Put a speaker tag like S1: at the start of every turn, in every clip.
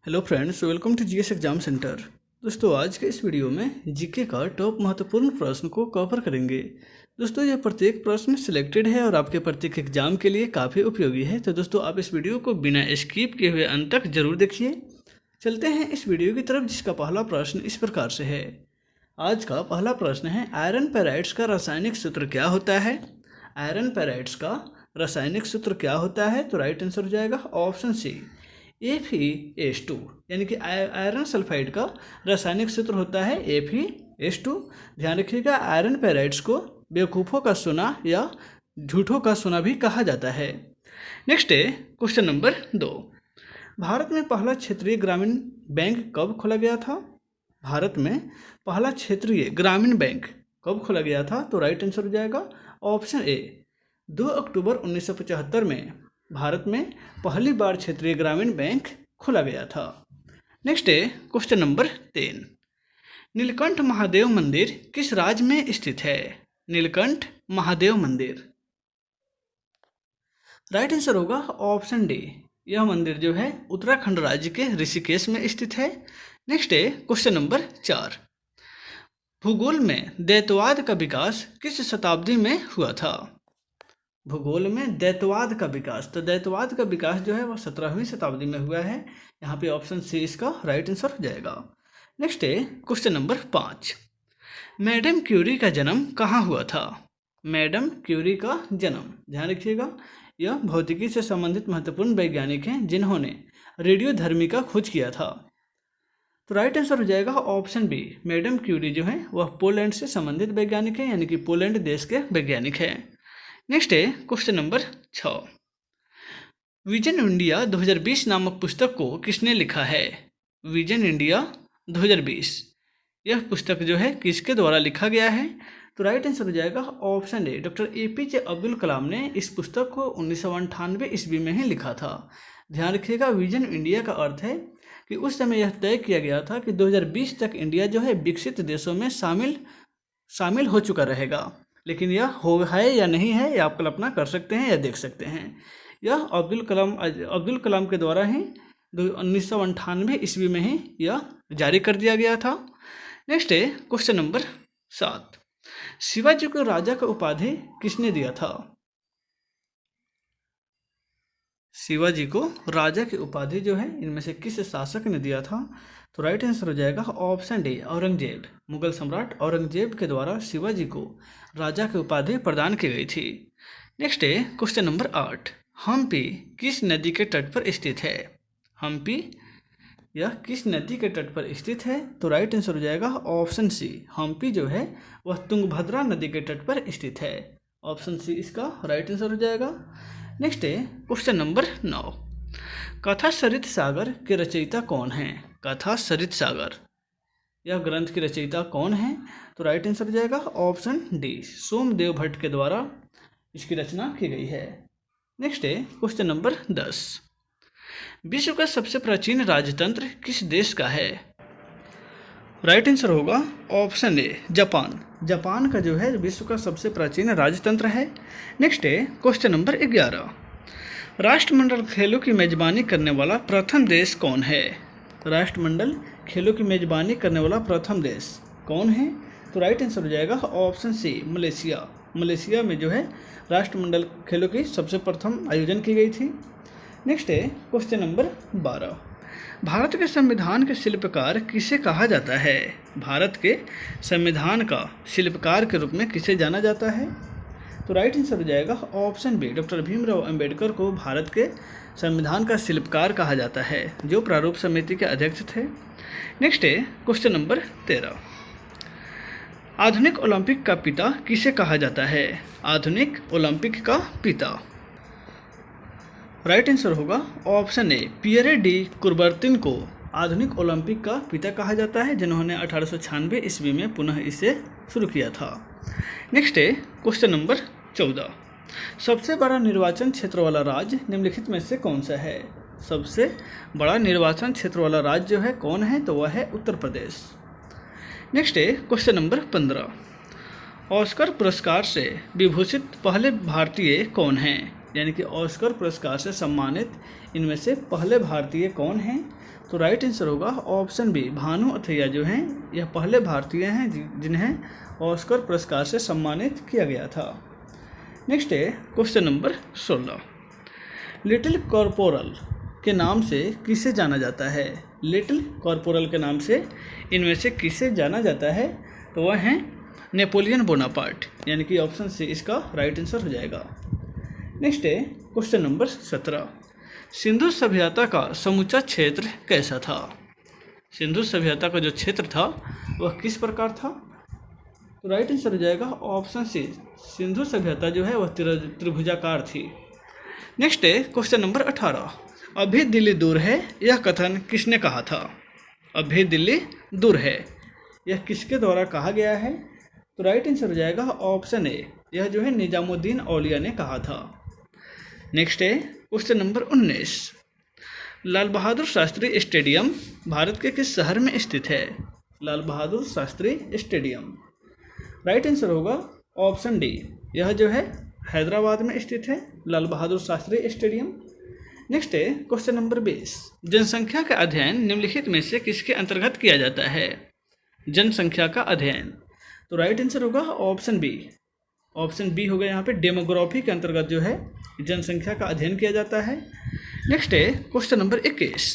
S1: Hello friends, welcome to GS exam centre. दोस्तों, आज के इस वीडियो में जीके का टॉप महत्वपूर्ण प्रश्न को कवर करेंगे। दोस्तों, यह प्रत्येक प्रश्न सिलेक्टेड है और आपके प्रत्येक एग्जाम के लिए काफ़ी उपयोगी है। तो दोस्तों, आप इस वीडियो को बिना स्किप किए हुए अंत तक जरूर देखिए। चलते हैं इस वीडियो की तरफ, जिसका पहला प्रश्न इस प्रकार से है। आज का पहला प्रश्न है, आयरन पेराइड्स का रासायनिक सूत्र क्या होता है? आयरन पेराइड्स का रासायनिक सूत्र क्या होता है? तो राइट आंसर हो जाएगा ऑप्शन सी, Fe2, यानी कि आयरन सल्फाइड का रासायनिक सूत्र होता है Fe2। ध्यान रखिएगा, आयरन पेराइड्स को बेवकूफ़ों का सोना या झूठों का सोना भी कहा जाता है। नेक्स्ट है क्वेश्चन नंबर 2। भारत में पहला क्षेत्रीय ग्रामीण बैंक कब खोला गया था? भारत में पहला क्षेत्रीय ग्रामीण बैंक कब खोला गया था? तो राइट आंसर हो जाएगा ऑप्शन ए, 2 अक्टूबर 1975 में भारत में पहली बार क्षेत्रीय ग्रामीण बैंक खोला गया था। नेक्स्ट है क्वेश्चन नंबर 3। नीलकंठ महादेव मंदिर किस राज्य में स्थित है? नीलकंठ महादेव मंदिर, राइट आंसर होगा ऑप्शन डी। यह मंदिर जो है उत्तराखंड राज्य के ऋषिकेश में स्थित है। नेक्स्ट है क्वेश्चन नंबर 4। भूगोल में द्वैतवाद का विकास किस शताब्दी में हुआ था? भूगोल में द्वैतवाद का विकास, तो द्वैतवाद का विकास जो है वह 17वीं शताब्दी में हुआ है। यहाँ पे ऑप्शन सी इसका राइट आंसर हो जाएगा। नेक्स्ट है क्वेश्चन नंबर 5। मैडम क्यूरी का जन्म कहाँ हुआ था? मैडम क्यूरी का जन्म, ध्यान रखिएगा, यह भौतिकी से संबंधित महत्वपूर्ण वैज्ञानिक हैं जिन्होंने रेडियोधर्मी का खोज किया था। तो राइट आंसर हो जाएगा ऑप्शन बी। मैडम क्यूरी जो है वह पोलैंड से संबंधित वैज्ञानिक है, यानी कि पोलैंड देश के वैज्ञानिक हैं। नेक्स्ट है क्वेश्चन नंबर 6। विजन इंडिया 2020 नामक पुस्तक को किसने लिखा है? विजन इंडिया 2020, यह पुस्तक जो है किसके द्वारा लिखा गया है? तो राइट आंसर हो जाएगा option A, doctor APJ Abdul Kalam ने इस पुस्तक को 1998 ईस्वी में ही लिखा था। ध्यान रखिएगा, विजन इंडिया का अर्थ है कि उस समय यह तय किया गया था कि 2020 तक इंडिया जो है विकसित देशों में शामिल हो चुका रहेगा। लेकिन यह हो है या नहीं है, यह आप कल्पना कर सकते हैं या देख सकते हैं। यह अब्दुल कलाम के द्वारा ही 1998 ईस्वी में ही यह जारी कर दिया गया था। नेक्स्ट है क्वेश्चन नंबर 7। शिवाजी को राजा का उपाधि किसने दिया था? शिवाजी को राजा की उपाधि जो है इनमें से किस शासक ने दिया था? तो राइट आंसर हो जाएगा ऑप्शन डी, औरंगजेब। मुगल सम्राट औरंगजेब के द्वारा शिवाजी को राजा की उपाधि प्रदान की गई थी। नेक्स्ट है क्वेश्चन नंबर 8। हम्पी किस नदी के तट पर स्थित है? हम्पी यह किस नदी के तट पर स्थित है? तो राइट आंसर हो जाएगा ऑप्शन सी। हम्पी जो है वह तुंगभद्रा नदी के तट पर स्थित है। ऑप्शन सी इसका राइट आंसर हो जाएगा। नेक्स्ट है क्वेश्चन नंबर 9। कथा सरित सागर के रचयिता कौन हैं? कथा सरित सागर, यह ग्रंथ की रचयिता कौन है? तो राइट आंसर हो जाएगा ऑप्शन डी, सोमदेव भट्ट के द्वारा इसकी रचना की गई है। नेक्स्ट है क्वेश्चन नंबर 10। विश्व का सबसे प्राचीन राजतंत्र किस देश का है? राइट आंसर होगा ऑप्शन ए, जापान। जापान का जो है विश्व का सबसे प्राचीन राजतंत्र है। नेक्स्ट है क्वेश्चन नंबर 11। राष्ट्रमंडल खेलों की मेजबानी करने वाला प्रथम देश कौन है? राष्ट्रमंडल खेलों की मेजबानी करने वाला प्रथम देश कौन है? तो राइट आंसर हो जाएगा ऑप्शन सी, मलेशिया। मलेशिया में जो है राष्ट्रमंडल खेलों की सबसे प्रथम आयोजन की गई थी। नेक्स्ट है क्वेश्चन नंबर 12। भारत के संविधान के शिल्पकार किसे कहा जाता है? भारत के संविधान का शिल्पकार के रूप में किसे जाना जाता है? तो राइट आंसर हो जाएगा option B, doctor Bhimrao Ambedkar को भारत के संविधान का शिल्पकार कहा जाता है, जो प्रारूप समिति के अध्यक्ष थे। नेक्स्ट है क्वेश्चन नंबर 13। आधुनिक ओलंपिक का पिता किसे कहा जाता है? आधुनिक ओलंपिक का पिता, राइट आंसर होगा ऑप्शन ए, पियरे डी कुरबर्तिन को आधुनिक ओलंपिक का पिता कहा जाता है, जिन्होंने 1896 ईस्वी में पुनः इसे शुरू किया था। नेक्स्ट है क्वेश्चन नंबर 14। सबसे बड़ा निर्वाचन क्षेत्र वाला राज्य निम्नलिखित में से कौन सा है? सबसे बड़ा निर्वाचन क्षेत्र वाला राज्य जो है कौन है? तो वह है उत्तर प्रदेश। नेक्स्ट है क्वेश्चन नंबर 15। ऑस्कर पुरस्कार से विभूषित पहले भारतीय कौन हैं? यानी कि ऑस्कर पुरस्कार से सम्मानित इनमें से पहले भारतीय कौन हैं? तो राइट आंसर होगा ऑप्शन बी, भानु अथैया जो हैं यह पहले भारतीय हैं जिन्हें ऑस्कर पुरस्कार से सम्मानित किया गया था। नेक्स्ट है क्वेश्चन नंबर 16। लिटिल कॉर्पोरल के नाम से किसे जाना जाता है? लिटिल कॉर्पोरल के नाम से इनमें से किसे जाना जाता है? तो वह हैं नेपोलियन बोनापार्ट, यानी कि ऑप्शन सी इसका राइट आंसर हो जाएगा। नेक्स्ट है क्वेश्चन नंबर 17। सिंधु सभ्यता का समूचा क्षेत्र कैसा था? सिंधु सभ्यता का जो क्षेत्र था वह किस प्रकार था? तो राइट आंसर हो जाएगा ऑप्शन सी, सिंधु सभ्यता जो है वह त्रिभुजाकार थी। नेक्स्ट है क्वेश्चन नंबर 18। अभी दिल्ली दूर है यह कथन किसने कहा था? अभी दिल्ली दूर है यह किसके द्वारा कहा गया है? तो राइट आंसर हो जाएगा ऑप्शन ए, यह जो है निजामुद्दीन औलिया ने कहा था। नेक्स्ट है question number 19। Lal Bahadur Shastri stadium Bharat के किस शहर में स्थित है? Lal Bahadur Shastri stadium right answer होगा ऑप्शन डी, यह जो है हैदराबाद में स्थित है लाल बहादुर शास्त्री स्टेडियम। नेक्स्ट है क्वेश्चन नंबर 20। जनसंख्या का अध्ययन निम्नलिखित में से किसके अंतर्गत किया जाता है? जनसंख्या का अध्ययन, तो राइट आंसर होगा ऑप्शन बी, ऑप्शन बी होगा यहाँ पे डेमोग्राफी के अंतर्गत जो है जनसंख्या का अध्ययन किया जाता है। नेक्स्ट है क्वेश्चन नंबर 21।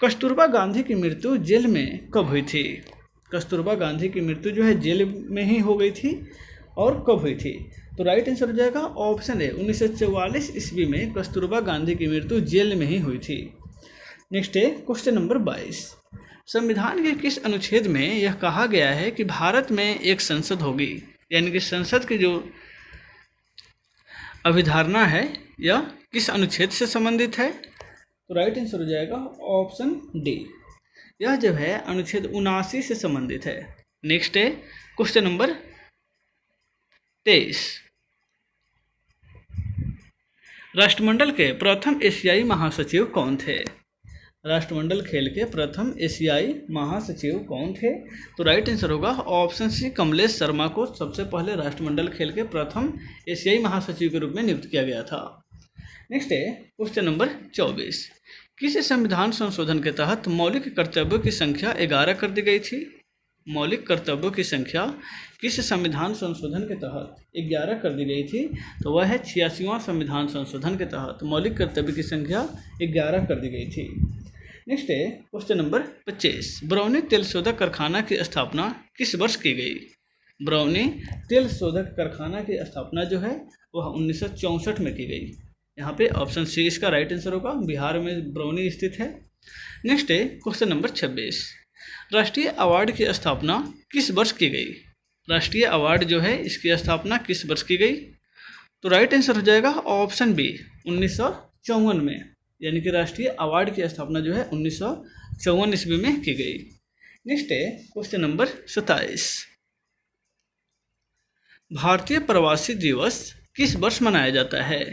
S1: कस्तूरबा गांधी की मृत्यु जेल में कब हुई थी? कस्तूरबा गांधी की मृत्यु जो है जेल में ही हो गई थी और कब हुई थी? तो राइट आंसर हो जाएगा ऑप्शन ए, 1944 ईस्वी में कस्तूरबा गांधी की मृत्यु जेल में ही हुई थी। नेक्स्ट है क्वेश्चन नंबर 22। संविधान के किस अनुच्छेद में यह कहा गया है कि भारत में एक संसद होगी? यानी कि संसद की जो अभिधारणा है यह किस अनुच्छेद से संबंधित है? तो राइट आंसर हो जाएगा ऑप्शन डी, यह जो है अनुच्छेद 79 से संबंधित है। नेक्स्ट है क्वेश्चन नंबर 23। राष्ट्रमंडल के प्रथम एशियाई महासचिव कौन थे? राष्ट्रमंडल खेल के प्रथम एशियाई महासचिव कौन थे? तो राइट आंसर होगा ऑप्शन सी, कमलेश शर्मा को सबसे पहले राष्ट्रमंडल खेल के प्रथम एशियाई महासचिव के रूप में नियुक्त किया गया था। नेक्स्ट है क्वेश्चन नंबर 24। किस संविधान संशोधन के तहत मौलिक कर्तव्यों की संख्या 11 कर दी गई थी? मौलिक कर्तव्यों की संख्या किस संविधान संशोधन के तहत 11 कर दी गई थी? तो वह है 86वां संविधान संशोधन के तहत मौलिक कर्तव्य की संख्या 11 कर दी गई थी। नेक्स्ट है क्वेश्चन नंबर 25। बरौनी तेल शोधक कारखाना की स्थापना किस वर्ष की गई? बरौनी तेल शोधक कारखाना की स्थापना जो है वह 1964 में की गई। यहाँ पे ऑप्शन सी इसका राइट आंसर होगा, बिहार में बरौनी स्थित है। नेक्स्ट है क्वेश्चन नंबर 26। राष्ट्रीय अवार्ड की स्थापना किस वर्ष की गई? राष्ट्रीय अवार्ड जो है इसकी स्थापना किस वर्ष की गई? तो राइट आंसर हो जाएगा ऑप्शन बी, 1954 में, यानी कि राष्ट्रीय अवार्ड की स्थापना जो है 1954 ईस्वी में की गई। नेक्स्ट है क्वेश्चन नंबर 27। भारतीय प्रवासी दिवस किस वर्ष मनाया जाता है?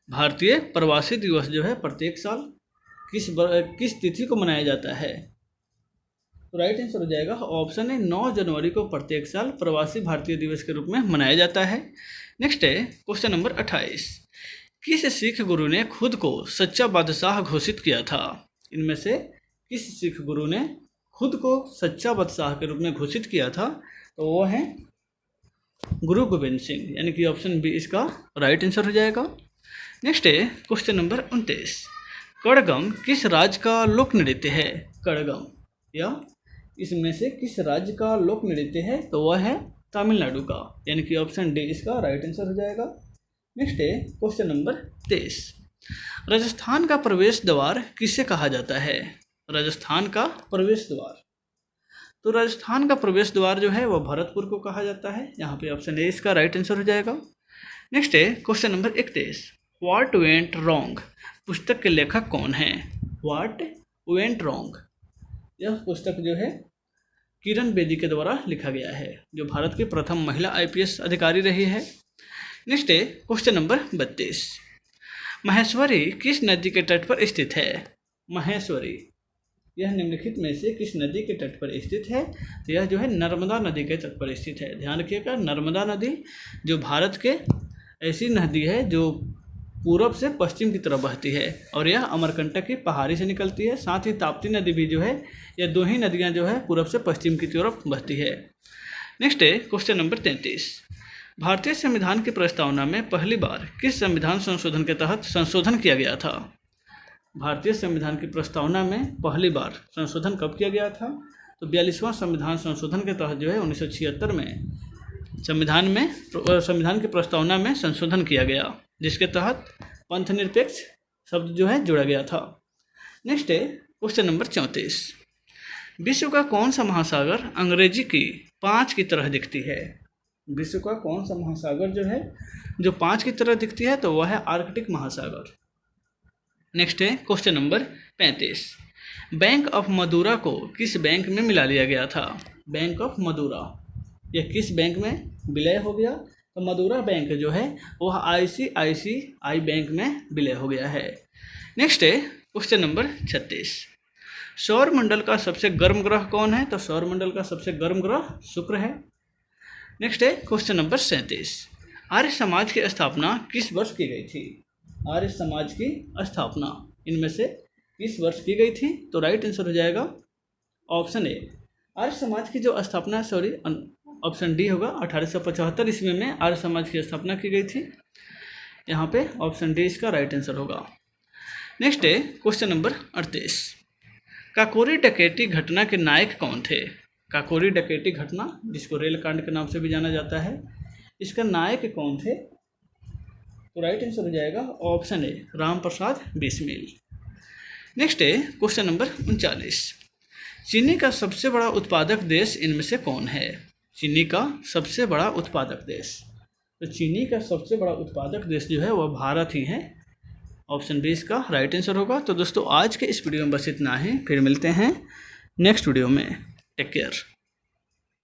S1: भारतीय प्रवासी दिवस जो है प्रत्येक साल किस तिथि को मनाया जाता है? तो राइट आंसर हो जाएगा ऑप्शन है 9 जनवरी को प्रत्येक साल प्रवासी भारतीय दिवस के रूप में मनाया जाता है। नेक्स्ट है क्वेश्चन नंबर 28। किस सिख गुरु ने खुद को सच्चा बादशाह घोषित किया था? इनमें से किस सिख गुरु ने खुद को सच्चा बादशाह के रूप में घोषित किया था? तो वो है गुरु गोविंद सिंह, यानी कि ऑप्शन बी इसका राइट आंसर हो जाएगा। नेक्स्ट है क्वेश्चन नंबर 29। कड़गम किस राज्य का लोक नृत्य है? कड़गम या इसमें से किस राज्य का लोक नृत्य है? तो वह है तमिलनाडु का, यानी कि ऑप्शन डी इसका राइट आंसर हो जाएगा। नेक्स्ट है क्वेश्चन नंबर 23। राजस्थान का प्रवेश द्वार किसे कहा जाता है? राजस्थान का प्रवेश द्वार, तो राजस्थान का प्रवेश द्वार जो है वह भरतपुर को कहा जाता है। यहाँ पे ऑप्शन ए इसका राइट आंसर हो जाएगा। नेक्स्ट है question number 31। What went wrong पुस्तक के लेखक कौन हैं? व्हाट वेंट रॉन्ग यह पुस्तक जो है किरण बेदी के द्वारा लिखा गया है, जो भारत की प्रथम महिला IPS अधिकारी रही है। नेक्स्ट है क्वेश्चन नंबर 32। महेश्वरी किस नदी के तट पर स्थित है? महेश्वरी यह निम्नलिखित में से किस नदी के तट पर स्थित है? तो यह जो है नर्मदा नदी के तट पर स्थित है। ध्यान रखिएगा, नर्मदा नदी जो भारत के ऐसी नदी है जो पूरब से पश्चिम की तरफ बहती है और यह अमरकंटक की पहाड़ी से निकलती है। साथ ही ताप्ती नदी भी जो है, यह दो ही नदियाँ जो है पूरब से पश्चिम की तरफ बहती है। नेक्स्ट है क्वेश्चन नंबर 33। भारतीय संविधान की प्रस्तावना में पहली बार किस संविधान संशोधन के तहत संशोधन किया गया था? भारतीय संविधान की प्रस्तावना में पहली बार संशोधन कब किया गया था? तो 42वां संविधान संशोधन के तहत जो है 1976 में संविधान की प्रस्तावना में संशोधन किया गया, जिसके तहत पंथ निरपेक्ष शब्द जो है जोड़ा गया था। नेक्स्ट है क्वेश्चन नंबर 34। विश्व का कौन सा महासागर अंग्रेजी की 5 की तरह दिखती है? विश्व का कौन सा महासागर जो है जो 5 की तरह दिखती है? तो वह है आर्कटिक महासागर। नेक्स्ट है question number 35। Bank of Madura को किस बैंक में मिला लिया गया था? बैंक ऑफ मदुरा यह किस बैंक में विलय हो गया? तो मदुरा बैंक जो है वह ICICI बैंक में विलय हो गया है। नेक्स्ट है क्वेश्चन नंबर 36। सौर मंडल का सबसे गर्म ग्रह कौन है? तो सौर मंडल का सबसे गर्म ग्रह शुक्र है। नेक्स्ट है क्वेश्चन नंबर 37। आर्य समाज की स्थापना किस वर्ष की गई थी? आर्य समाज की स्थापना इनमें से किस वर्ष की गई थी? तो राइट आंसर हो जाएगा ऑप्शन ए। आर्य समाज की जो स्थापना ऑप्शन डी होगा। 1875 ईस्वी में आर्य समाज की स्थापना की गई थी। यहाँ पे ऑप्शन डी इसका राइट आंसर होगा। नेक्स्ट है क्वेश्चन नंबर 38। काकोरी डकैती घटना के नायक कौन थे? काकोरी डकैती घटना, जिसको रेल कांड के नाम से भी जाना जाता है, इसका नायक कौन थे? तो राइट आंसर हो जाएगा ऑप्शन ए, राम प्रसाद बिस्मिल। नेक्स्ट है क्वेश्चन नंबर 39। चीनी का सबसे बड़ा उत्पादक देश इनमें से कौन है? चीनी का सबसे बड़ा उत्पादक देश, तो चीनी का सबसे बड़ा उत्पादक देश जो है वह भारत ही है। ऑप्शन बी इसका राइट आंसर होगा। तो दोस्तों आज के इस वीडियो में बस इतना ही, फिर मिलते हैं नेक्स्ट वीडियो में। Take care.